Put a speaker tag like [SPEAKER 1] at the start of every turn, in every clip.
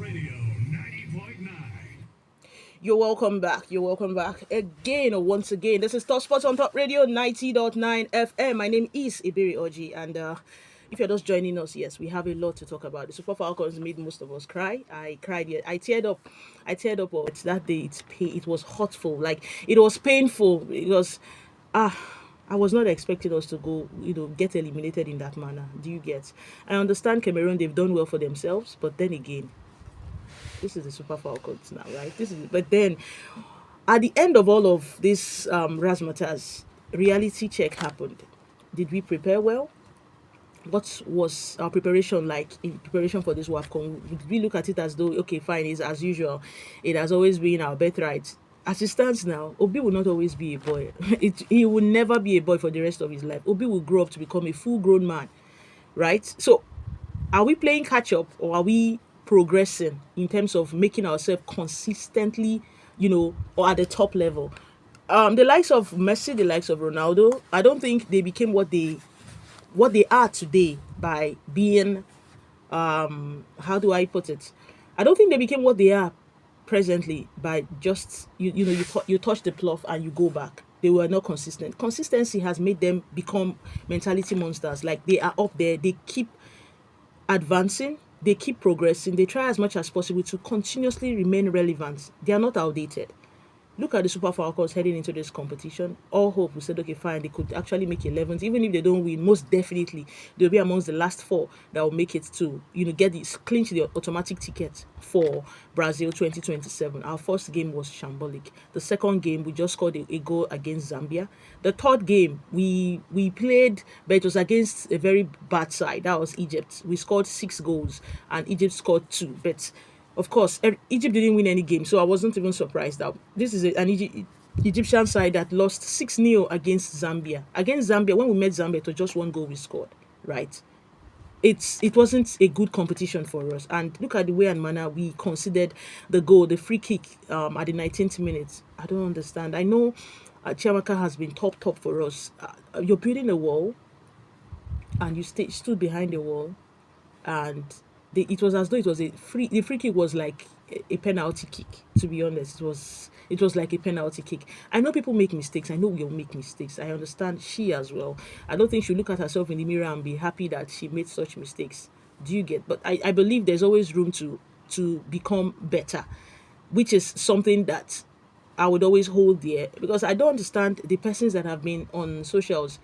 [SPEAKER 1] Radio 90.9.
[SPEAKER 2] You're welcome back. You're welcome back again or once again. This is Top Sports on Top Radio 90.9 FM. My name is Ibiri Oji, and if you're just joining us, yes, we have a lot to talk about. The Super Falcons made most of us cry. I cried. Yeah, I teared up. I teared up. That day. It was hurtful. Like it was painful. It was ah. I was not expecting us to go, get eliminated in that manner. Do you get? I understand Cameroon, they've done well for themselves, but then again, this is the Super Falcons now, right? But then at the end of all of this razzmatazz, reality check happened. Did we prepare well? What was our preparation like in preparation for this WAFCON? Did we look at it as though, okay, fine, it's as usual. It has always been our birthright. As it stands now, Obi will not always be a boy. He will never be a boy for the rest of his life. Obi will grow up to become a full grown man, right? So are we playing catch up or are we progressing in terms of making ourselves consistently, or at the top level? The likes of Messi, the likes of Ronaldo, I don't think they became what they are today by being, how do I put it? I don't think they became what they are presently by just you touch the plough and you go back. They were not consistent. Consistency has made them become mentality monsters. Like they are up there. They keep advancing, they keep progressing, they try as much as possible to continuously remain relevant. They are not outdated. Look at the Super Falcons heading into this competition. All hope, we said, okay, fine, they could actually make 11th. Even if they don't win, most definitely they'll be amongst the last four that will make it to, get this, clinch the automatic ticket for Brazil 2027. Our first game was shambolic. The second game, we just scored a goal against Zambia. The third game, we played, but it was against a very bad side. That was Egypt. We scored 6 goals, and Egypt scored 2. But of course, Egypt didn't win any game, so I wasn't even surprised that this is an Egyptian side that lost 6-0 against Zambia. Against Zambia, when we met Zambia, it was just 1 goal we scored, right? It wasn't a good competition for us. And look at the way and manner we considered the goal, the free kick at the 19th minute. I don't understand. I know Chiamaka has been top for us. You're building a wall, and you stood behind the wall, and it was as though it was the free kick was like a penalty kick. To be honest, it was like a penalty kick. I know people make mistakes. I know we'll make mistakes. I understand she as well. I don't think she'll look at herself in the mirror and be happy that she made such mistakes. Do you get? But I believe there's always room to become better, which is something that I would always hold there, because I don't understand the persons that have been on socials,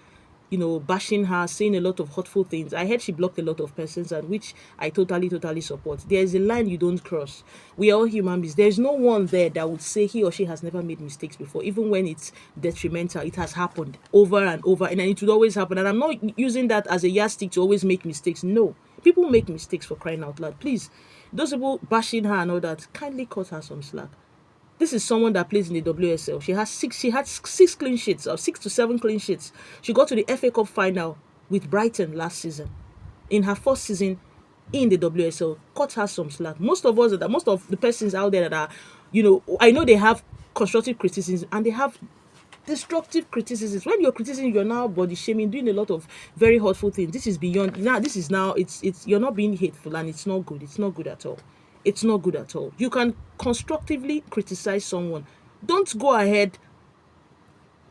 [SPEAKER 2] bashing her, saying a lot of hurtful things. I heard she blocked a lot of persons, and which I totally support. There is a line you don't cross. We are all human beings. There's no one there that would say he or she has never made mistakes before, even when it's detrimental. It has happened over and over, and it would always happen. And I'm not using that as a yardstick to always make mistakes. No, people make mistakes, for crying out loud. Please, those people bashing her and all that, kindly cut her some slack. This is someone that plays in the WSL. She had six clean sheets, or 6 to 7 clean sheets. She got to the FA Cup final with Brighton last season. In her first season in the WSL, cut her some slack. Most of the persons out there that are, I know they have constructive criticism and they have destructive criticisms. When you're criticizing, you're now body shaming, doing a lot of very hurtful things. This is beyond now. This is now it's you're not being hateful, and it's not good. It's not good at all. It's not good at all. You can constructively criticize someone. Don't go ahead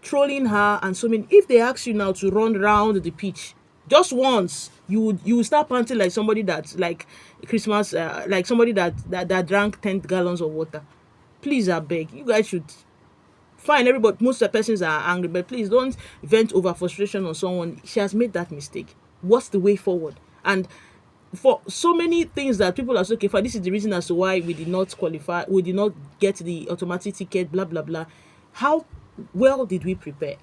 [SPEAKER 2] trolling her and so many. If they ask you now to run round the pitch just once, you would start panting like somebody that's like Christmas, like somebody that drank 10 gallons of water. Please, I beg you guys should. Fine, everybody, most of the persons are angry, but please don't vent over frustration on someone. She has made that mistake. What's the way forward? And for so many things that people are so, okay, fine, this is the reason as to why we did not qualify, we did not get the automatic ticket, blah blah blah. How well did we prepare?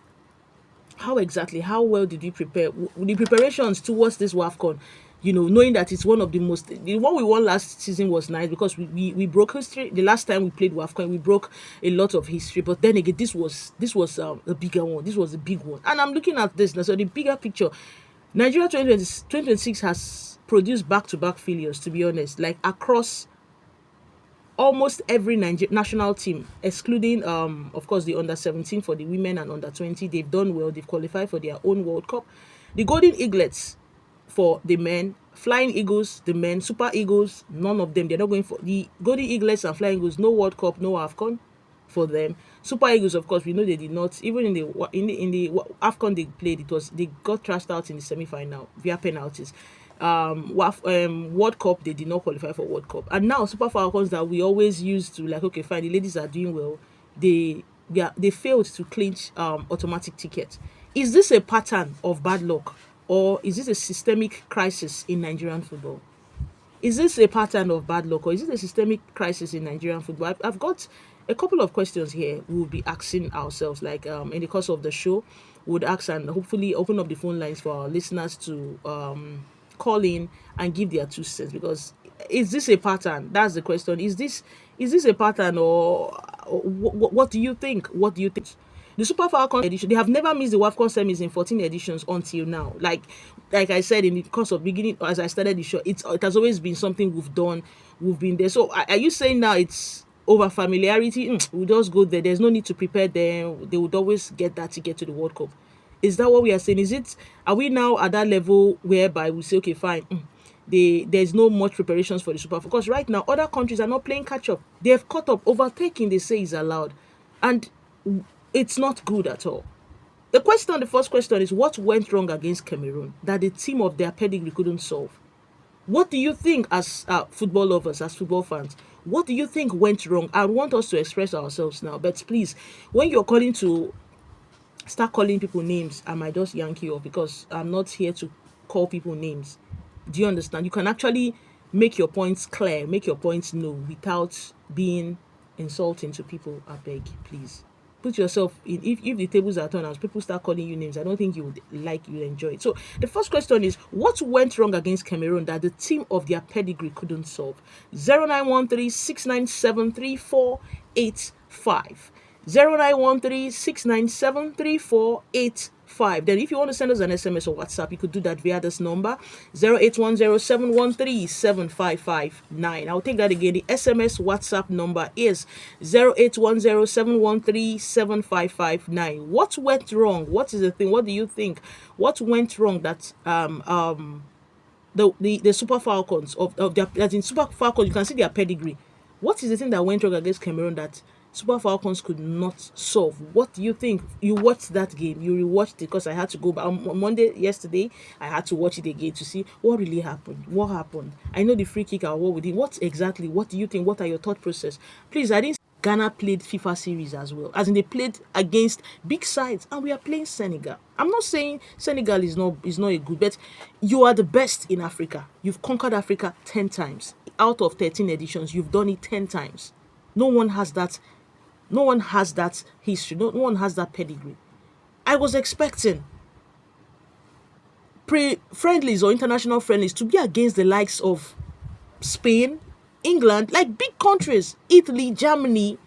[SPEAKER 2] How well did we prepare? The preparations towards this WAFCON, knowing that it's one of the one we won last season was nice, because we broke history. The last time we played WAFCON, we broke a lot of history. But then again, this was a bigger one. This was a big one. And I'm looking at this now. So the bigger picture, Nigeria 2026 has produced back-to-back failures, to be honest, like across almost every national team, excluding of course the under 17 for the women and under 20. They've done well. They've qualified for their own World Cup. The Golden Eaglets for the men Flying Eagles, the men, Super Eagles, none of them. They're not going for the Golden Eaglets and Flying Eagles. No World Cup, no AFCON for them. Super Eagles, of course, we know they did not. Even in the AFCON they played, they got trashed out in the semi-final via penalties. World Cup, they did not qualify for World Cup. And now Super Falcons that we always used to, like, okay, fine, the ladies are doing well. They failed to clinch automatic tickets. Is this a pattern of bad luck, or is this a systemic crisis in Nigerian football? Is this a pattern of bad luck, or is it a systemic crisis in Nigerian football? I've got a couple of questions here we'll be asking ourselves, like, in the course of the show. Would ask and hopefully open up the phone lines for our listeners to call in and give their 2 cents, because is this a pattern? That's the question. Is this a pattern, or what do you think? What do you think? The Super Falcons edition, they have never missed the WAFCON semis in 14 editions until now. Like I said in the course of beginning, as I started the show, it has always been something we've done. We've been there. So are you saying now it's over familiarity? We'll just go there. There's no need to prepare them. They would always get that ticket to the World Cup. Is that what we are saying? Are we now at that level whereby we say, okay, fine, there's no much preparations for the Super Falcons? Because right now other countries are not playing catch up. They have caught up. Overtaking, they say, is allowed, and it's not good at all. The first question is, what went wrong against Cameroon that the team of their pedigree couldn't solve? What do you think, as football lovers, as football fans? What do you think went wrong? I want us to express ourselves now, but please, when you're calling to start calling people names, I might just yank you off, because I'm not here to call people names. Do you understand? You can actually make your points clear, make your points known without being insulting to people. I beg, please. Put yourself in. If the tables are turned, as people start calling you names, I don't think you would enjoy it. So the first question is, what went wrong against Cameroon that the team of their pedigree couldn't solve? 0913 697 3485. 0913 697 3485. Then if you want to send us an SMS or WhatsApp, you could do that via this number, 0810 I'll take that again. The SMS WhatsApp number is 0810 What went wrong? What is the thing? What do you think? What went wrong that the Super Falcons of their, as in Super Falcons, you can see their pedigree. What is the thing that went wrong against Cameroon that Super Falcons could not solve? What do you think? You watched that game, you rewatched it, because I had to go back on Monday yesterday. I had to watch it again to see what really happened. What happened? I know the free kick, what we did. What exactly? What do you think? What are your thought process? Please, I didn't. Ghana played FIFA series as well, as in they played against big sides, and we are playing Senegal. I'm not saying Senegal is not a good, but you are the best in Africa. You've conquered Africa 10 times. Out of 13 editions, you've done it 10 times. No one has that history. No one has that pedigree. I was expecting pre-friendlies or international friendlies to be against the likes of Spain, England, like big countries, Italy, Germany,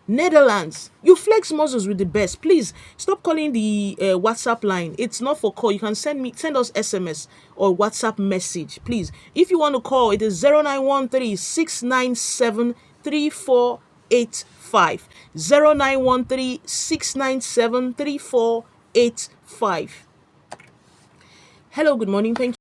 [SPEAKER 2] Netherlands. You flex muscles with the best. Please stop calling the WhatsApp line. It's not for call. You can send us SMS or WhatsApp message. Please, if you want to call, it is 0913 697 3485. 0913 697 3485. Hello, good morning. Thank you.